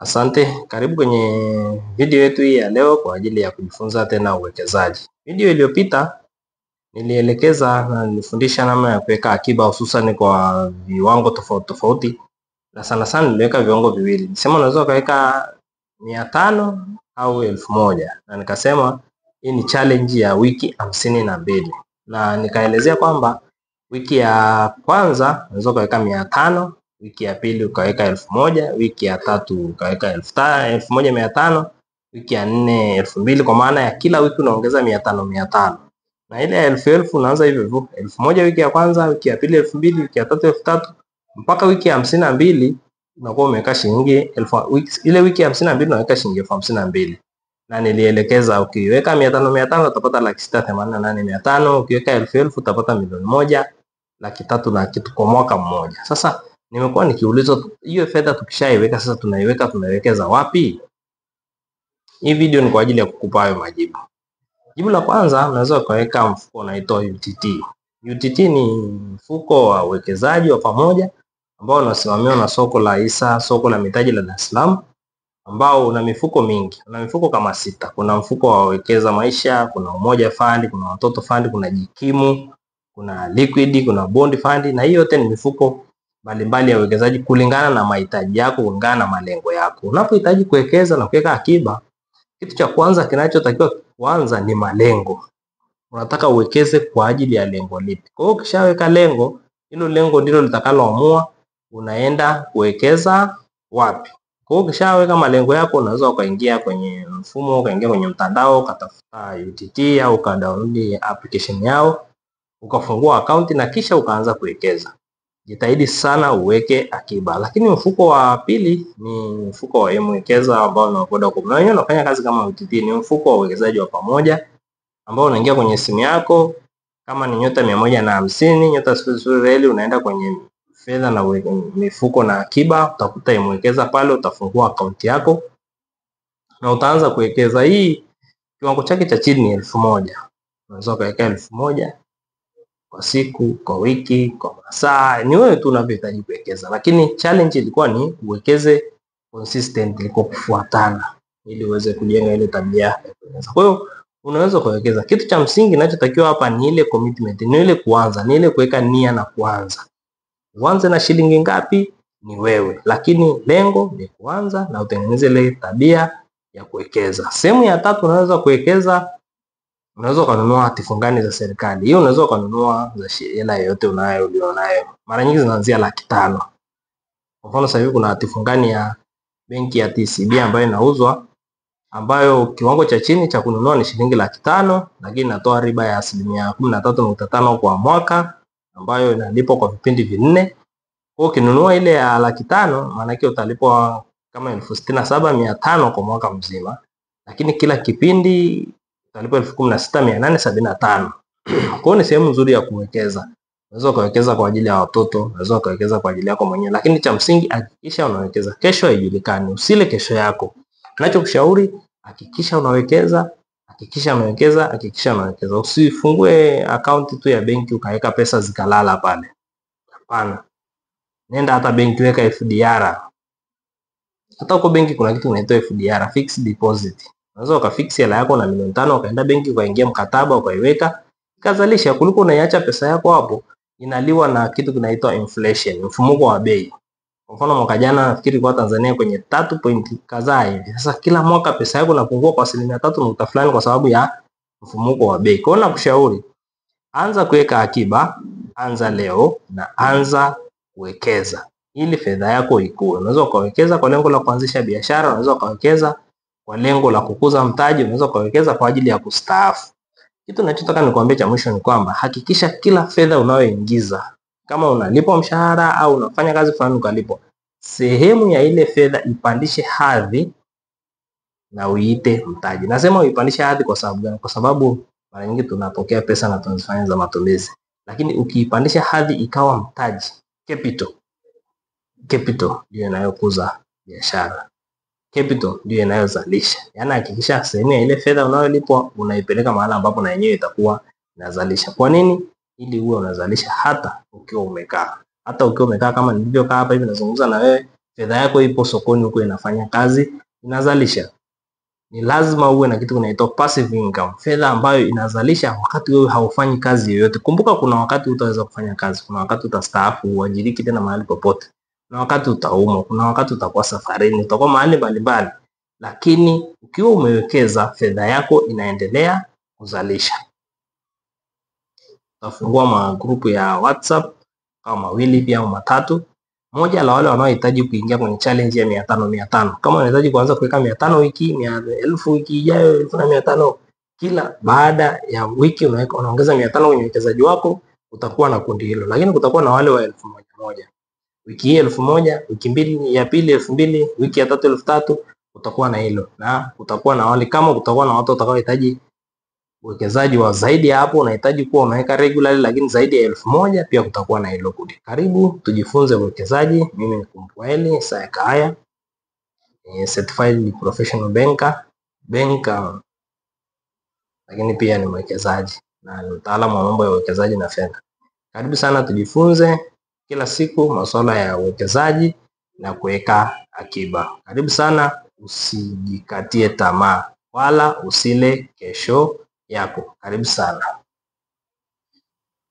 Asante, karibu kwenye video yetu hii ya leo kwa ajili ya kujifunza tena uwekezaji. Video iliyopita nilielekeza na nilifundisha namna ya kuweka akiba hususan kwa viwango tofauti tofauti, na sana sana niliweka viwango viwili. Nisema unaweza kuweka 500 au 1000, na nikasema hii ni challenge ya wiki 52, na nikaelezea kwamba wiki ya kwanza unaweza kuweka 500, wiki ya pili ukaweka 1000, wiki ya tatu ukaweka 1500, wiki ya 4 2000, kwa maana ya kila wiki unaongeza 500 na ile ya 1000 unaanza hivyo hivyo 1000 wiki ya kwanza, wiki ya pili 2000, wiki ya tatu 3000, mpaka wiki ya 52 unakuwa umeweka shilingi ile wiki ya 52 unaweka shilingi 52000. Na nilielekeza ukiweka 500 utapata 688,500, ukiweka 1000 utapata 1,000,000 laki tatu na kitu kwa mwaka mmoja. Sasa nimekuwa nikiulizwa hiyo fedha tukishaiweka sasa tunaiwekeza wapi? Hii video ni kwa ajili ya kukupa hayo majibu. Jibu la kwanza, unaweza ukaweka mfuko unaitwa UTT. UTT ni mfuko wa uwekezaji wa pamoja ambao unasimamiwa na soko la hisa, soko la mitaji la Dar es Salaam, ambao una mifuko mingi. Una mifuko kama 6. Kuna mfuko wa wekeza maisha, kuna Umoja Fund, kuna Watoto Fund, kuna Jikimu, kuna Liquid, kuna Bond Fund, na hiyo yote ni mifuko mbalimbali ya uwekezaji kulingana na mahitaji yako, kulingana na malengo yako. Unapohitaji kuwekeza na kuweka akiba, kitu cha kwanza kinachotakiwa kuanza ni malengo. Unataka uwekeze kwa ajili ya lengo lipi? Kwa hiyo ukishaweka lengo, hilo lengo ndilo litakaloamua unaenda kuwekeza wapi. Kwa hiyo ukishaweka malengo yako, unaweza ukaingia kwenye mfumo, ukaingia kwenye mtandao, ukatafuta UTT au ukadownload application yao, ukafungua account na kisha ukaanza kuwekeza. Jitahidi sana uweke akiba. Lakini mfuko wa pili ni mfuko wa M-Wekeza ambao unakwenda kwa wenyewe unafanya kazi kama UTT. Ni mfuko wa uwekezaji wa pamoja ambao unaingia kwenye simu yako, kama ni nyota 150 nyota 00 unaenda kwenye fedha na mifuko na akiba, utakuta M-Wekeza pale, utafungua akaunti yako na utaanza kuwekeza. Hii kiwango chake cha chini ni 1000. Unaweza kuweka 1000 kwa siku, kwa wiki, kwa masaa, ni wewe tu unavyohitaji kuwekeza. Lakini challenge ilikuwa ni uwekeze consistently, kwa kufuatana, ili uweze kujenga ile tabia ya kuwekeza. Kwa hiyo unaweza kuwekeza. Kitu cha msingi kinachotakiwa hapa ni ile commitment, ni ile kuanza, ni ile kuweka nia na kuanza. Uanze na shilingi ngapi ni wewe, lakini lengo ni kuanza na utengeneze ile tabia ya kuwekeza. Sehemu ya tatu, unaweza kuwekeza, unaweza kununua hati fungani za serikali. Hiyo unaweza kununua za hela yoyote ulionayo. Mara nyingi zinaanzia 500,000. Kwa mfano sasa hivi kuna hati fungani ya benki ya TCB ambayo inauzwa, ambayo kiwango cha chini cha kununua ni shilingi 500,000, lakini inatoa riba ya 13.5% kwa mwaka, ambayo inalipwa kwa vipindi vinne. Kwa ukinunua ile ya 500,000, maana yake utalipwa kama 67,500 kwa mwaka mzima, lakini kila kipindi utalipwa 16,875. Kwa hiyo ni sehemu nzuri ya kuwekeza. Unaweza kuwekeza kwa ajili ya watoto, unaweza kuwekeza kwa ajili yako mwenyewe, lakini cha msingi hakikisha unawekeza. Kesho haijulikani, usile kesho yako. Ninachokushauri, hakikisha unawekeza, hakikisha unawekeza, hakikisha unawekeza. Usifungue akaunti tu ya benki ukaweka pesa zikalala pale. Hapana. Nenda hata benki, weka FDR. Hata huko benki kuna kitu kinaitwa FDR, fixed deposit. Unaweza ukafix hela yako na 500,000, ukaenda benki ukaingia mkataba ukaiweka, ikazalisha, kuliko unaiacha pesa yako hapo inaliwa na kitu kinaitwa inflation, mfumuko wa bei. Kwa mfano mwaka jana nafikiri kwa Tanzania kwenye 3 point kadhaa hivi. Sasa kila mwaka pesa yako inapungua kwa 3% fulani kwa sababu ya mfumuko wa bei. Kwa hiyo nakushauri, anza kuweka akiba, anza leo na anza kuwekeza ili fedha yako ikue. Unaweza ukawekeza kwa lengo la kuanzisha biashara, unaweza ukawekeza kwa lengo la kukuza mtaji, unaweza ukawekeza kwa ajili ya kustaafu. Kitu ninachotaka nikwambie cha mwisho ni kwamba hakikisha kila fedha unayoingiza, kama unalipwa mshahara au unafanya kazi fulani ukalipwa, sehemu ya ile fedha ipandishe hadhi na uiite mtaji. Nasema uipandishe hadhi kwa sababu gani? Kwa sababu mara nyingi tunapokea pesa na tunazifanya za matumizi, lakini ukiipandisha hadhi ikawa mtaji, capital ndio inayokuza biashara. Capital ndio inayozalisha. Yaani hakikisha sehemu ya ile fedha unayolipwa unaipeleka mahali ambapo na yenyewe itakuwa inazalisha. Kwa nini? Ili uwe unazalisha hata ukiwa umekaa. Hata ukiwa umekaa kama nilivyokaa hapa hivi nazungumza na wewe, fedha yako ipo sokoni huko inafanya kazi, inazalisha. Ni lazima uwe na kitu kinaitwa passive income, fedha ambayo inazalisha wakati wewe haufanyi kazi yoyote. Kumbuka kuna wakati utaweza kufanya kazi, kuna wakati utastaafu, uajiriki tena mahali popote, kuna wakati utaumwa, kuna wakati utakuwa safarini, utakuwa mahali mbalimbali, lakini ukiwa umewekeza fedha yako inaendelea kuzalisha. Utafungua magrupu ya WhatsApp kama mawili pia au matatu. Moja la wale wanaohitaji kuingia kwenye challenge ya 500. Kama unahitaji kuanza kuweka 500 wiki, 1000 wiki ijayo, 1500 kila baada ya wiki unaongeza 500 kwenye uwekezaji wako, utakuwa na kundi hilo. Lakini kutakuwa na wale wa 1000. Wiki hii 1000, wiki mbili ya pili 2000, wiki ya tatu 3000, utakuwa na hilo. Na utakuwa na wale, kama utakuwa na watu watakaohitaji uwekezaji wa zaidi ya hapo, unahitaji kuwa unaweka regularly lakini zaidi ya 1000, pia kutakuwa na hilo kundi. Karibu tujifunze uwekezaji. Mimi ni Kumpwaeli Isaya Kahaya, certified professional banker, lakini pia ni mwekezaji na ni mtaalamu wa mambo ya uwekezaji na fedha. Karibu sana tujifunze kila siku masuala ya uwekezaji na kuweka akiba. Karibu sana, usijikatie tamaa wala usile kesho yako. Karibu sana.